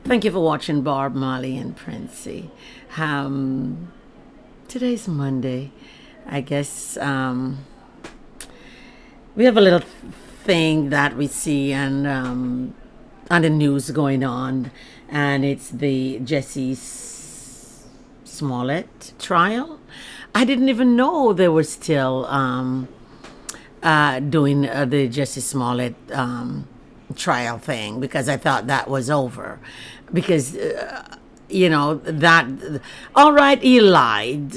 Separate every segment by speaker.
Speaker 1: Thank you for watching Barb, Molly, and Princey. Um, Today's Monday. I guess we have a little thing that we see and on the news going on, and it's the Smollett trial. I didn't even know they were still doing the Jussie Smollett trial thing because I thought that was over. Because, that, all right, he lied.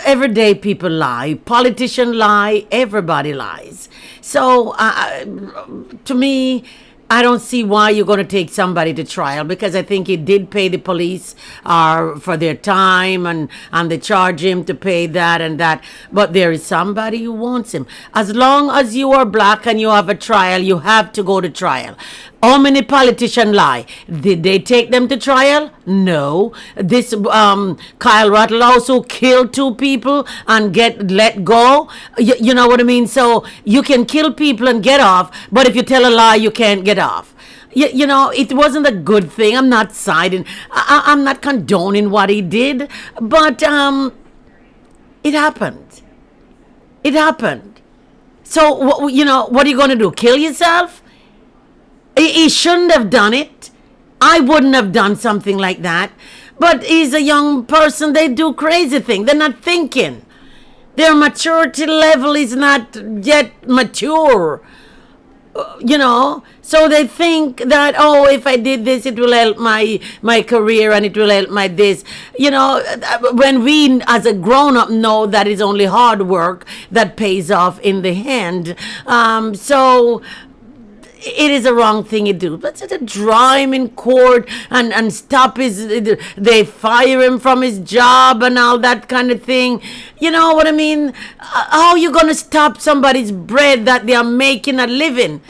Speaker 1: Everyday people lie. Politicians lie. Everybody lies. So, to me, I don't see why you're going to take somebody to trial because I think he did pay the police for their time and they charge him to pay that and that. But there is somebody who wants him. As long as you are black and you have a trial, you have to go to trial. How many politicians lie? Did they take them to trial? No. This Kyle Rittenhouse who killed two people and get let go. You know what I mean? So you can kill people and get off, but if you tell a lie, you can't get off. It wasn't a good thing. I'm not siding. I'm not condoning what he did, but it happened. It happened. So what are you going to do? Kill yourself? He shouldn't have done it. I wouldn't have done something like that. But he's a young person. They do crazy things. They're not thinking. Their maturity level is not yet mature. So they think that, if I did this, it will help my career and it will help my this. When we as a grown-up know that it's only hard work that pays off in the end. So it is a wrong thing to do. But to draw him in court and stop they fire him from his job and all that kind of thing. You know what I mean? How are you going to stop somebody's bread that they are making a living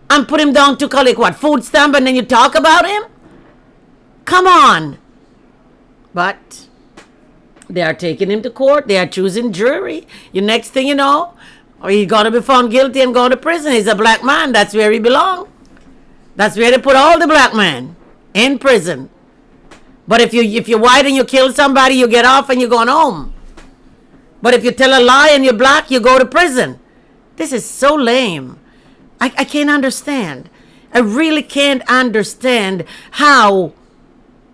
Speaker 1: and put him down to collect what? Food stamp, and then you talk about him? Come on. But they are taking him to court. They are choosing jury. Next thing you know, he's going to be found guilty and go to prison. He's a black man. That's where he belongs. That's where they put all the black men, in prison. But if you're white and you kill somebody, you get off and you're going home. But if you tell a lie and you're black, you go to prison. This is so lame. I can't understand. I really can't understand how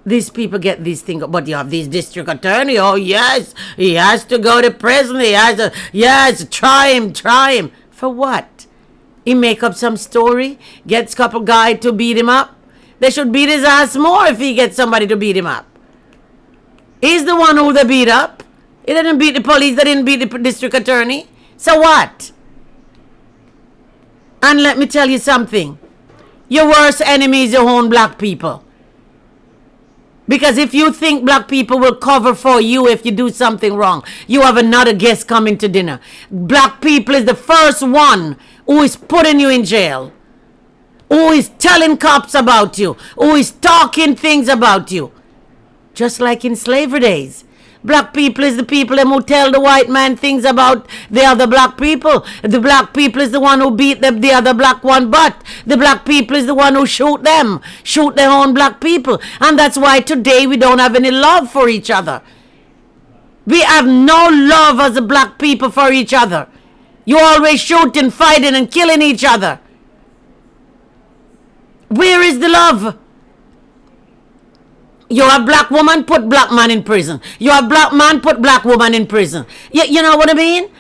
Speaker 1: these people get these things. But you have these district attorney. Oh yes, he has to go to prison. Try him. For what? He make up some story, gets couple guy to beat him up. They should beat his ass more if he gets somebody to beat him up. He's the one who they beat up. He didn't beat the police. They didn't beat the district attorney. So what? And let me tell you something. Your worst enemy is your own black people. Because if you think black people will cover for you if you do something wrong, you have another guest coming to dinner. Black people is the first one who is putting you in jail, who is telling cops about you, who is talking things about you. Just like in slavery days. Black people is the people who tell the white man things about the other black people. The black people is the one who beat the other black one butt. The black people is the one who shoot their own black people. And that's why today we don't have any love for each other. We have no love as a black people for each other. You always shooting, fighting, and killing each other. Where is the love? You have black woman, put black man in prison. You have black man, put black woman in prison. You know what I mean?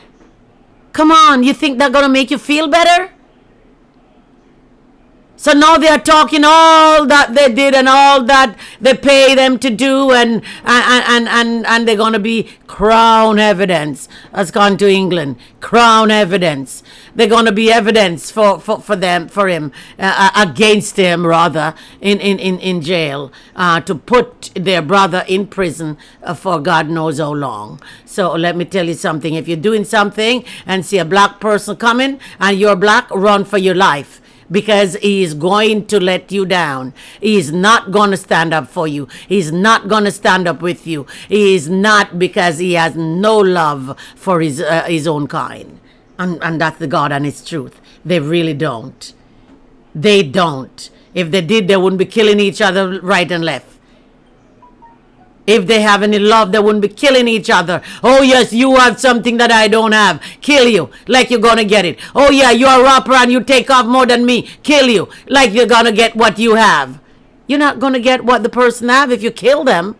Speaker 1: Come on, you think that's going to make you feel better? So now they are talking all that they did and all that they pay them to do and they're going to be crown evidence. Has gone to England. Crown evidence. They're going to be evidence for him, against him rather, in jail, to put their brother in prison for God knows how long. So let me tell you something. If you're doing something and see a black person coming and you're black, run for your life. Because he is going to let you down. He is not going to stand up for you. He's not going to stand up with you. He is not, because he has no love for his own kind. And that's the God and his truth. They really don't. They don't. If they did, they wouldn't be killing each other right and left. If they have any love, they wouldn't be killing each other. Oh, yes, you have something that I don't have. Kill you like you're going to get it. Oh, yeah, you're a rapper and you take off more than me. Kill you like you're going to get what you have. You're not going to get what the person have if you kill them.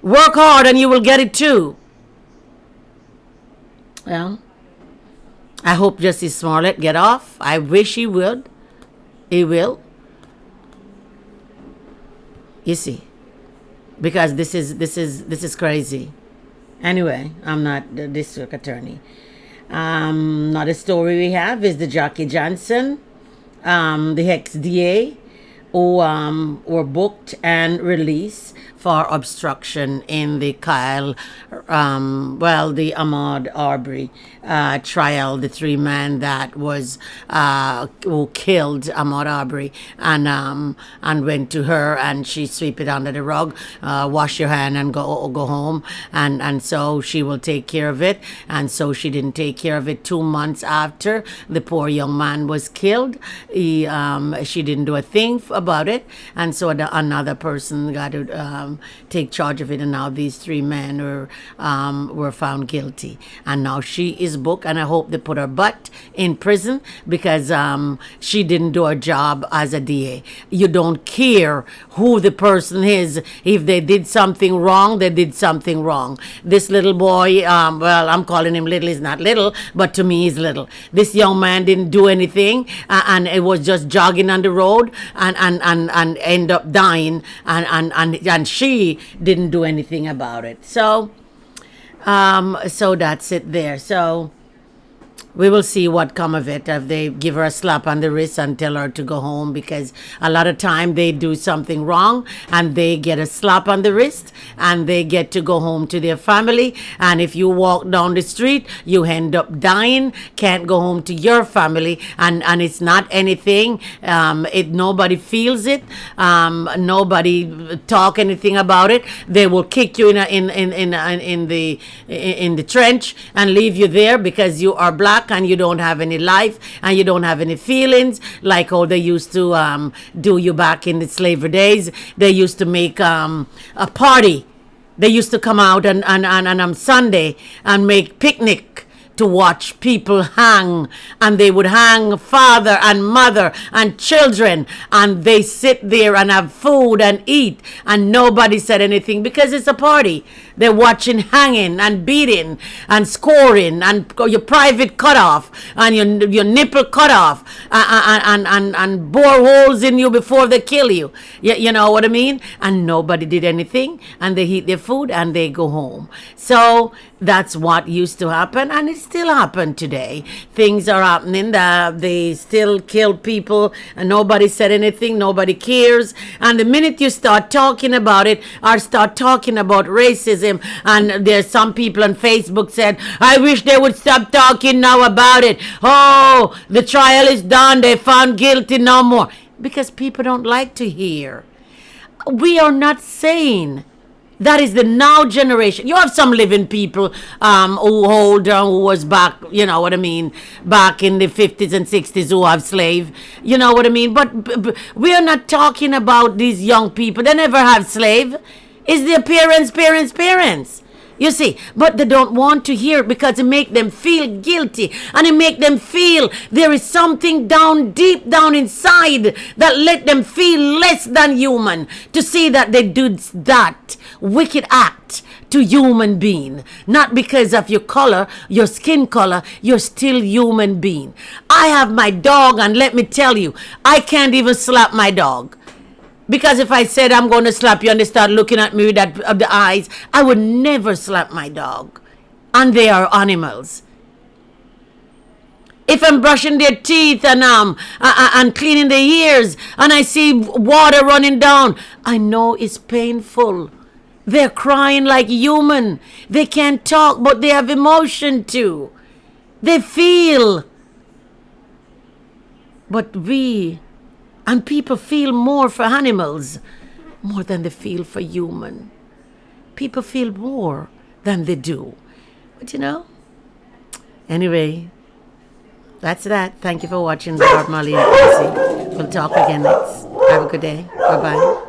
Speaker 1: Work hard and you will get it too. Well, I hope Jussie Smollett get off. I wish he would. He will. You see. Because this is crazy. Anyway, I'm not the district attorney. Another story we have is the Jackie Johnson, the ex-DA, who were booked and released for obstruction in the the Ahmaud Arbery trial, the three men that was who killed Ahmaud Arbery and went to her and she sweep it under the rug, wash your hand and go home, and so she will take care of it, and so she didn't take care of it. 2 months after the poor young man was killed, she didn't do a thing about it, and so another person got to take charge of it, and now these three men were found guilty, and now she is booked, and I hope they put her butt in prison because she didn't do her job as a DA. You don't care who the person is. If they did something wrong, they did something wrong. This little boy, I'm calling him little, he's not little, but to me he's little. This young man didn't do anything, and it was just jogging on the road and end up dying, and she didn't do anything about it. So that's it there. So we will see what come of it if they give her a slap on the wrist and tell her to go home, because a lot of time they do something wrong and they get a slap on the wrist and they get to go home to their family, and if you walk down the street you end up dying, can't go home to your family, and it's not anything, nobody feels it, nobody talk anything about it. They will kick you in the trench and leave you there because you are black and you don't have any life and you don't have any feelings, like how they used to do you back in the slavery days. They used to make a party. They used to come out and on Sunday and make picnic to watch people hang, and they would hang father and mother and children, and they sit there and have food and eat, and nobody said anything because it's a party. They're watching hanging and beating and scoring and your private cut off and your nipple cut off and bore holes in you before they kill you. You know what I mean? And nobody did anything, and they eat their food and they go home. So that's what used to happen, and it still happen today. Things are happening that they still kill people and nobody said anything, nobody cares. And the minute you start talking about it or start talking about racism, and there's some people on Facebook said, I wish they would stop talking now about it. Oh, the trial is done, they found guilty, no more. Because people don't like to hear. We are not saying that is the now generation. You have some living people who was back, you know what I mean, back in the 50s and 60s who have slave, you know what I mean. But we are not talking about these young people. They never have slave. It's their parents. You see, but they don't want to hear it because it make them feel guilty, and it make them feel there is something deep down inside that let them feel less than human, to see that they do that wicked act to human being. Not because of your color, your skin color, you're still human being. I have my dog, and let me tell you, I can't even slap my dog. Because if I said I'm going to slap you and they start looking at me with the eyes, I would never slap my dog. And they are animals. If I'm brushing their teeth and cleaning their ears and I see water running down, I know it's painful. They're crying like human. They can't talk, but they have emotion too. They feel. But and people feel more for animals more than they feel for human. People feel more than they do. But you know, anyway, that's that. Thank you for watching Marley and Casey. We'll talk again next. Have a good day. Bye-bye.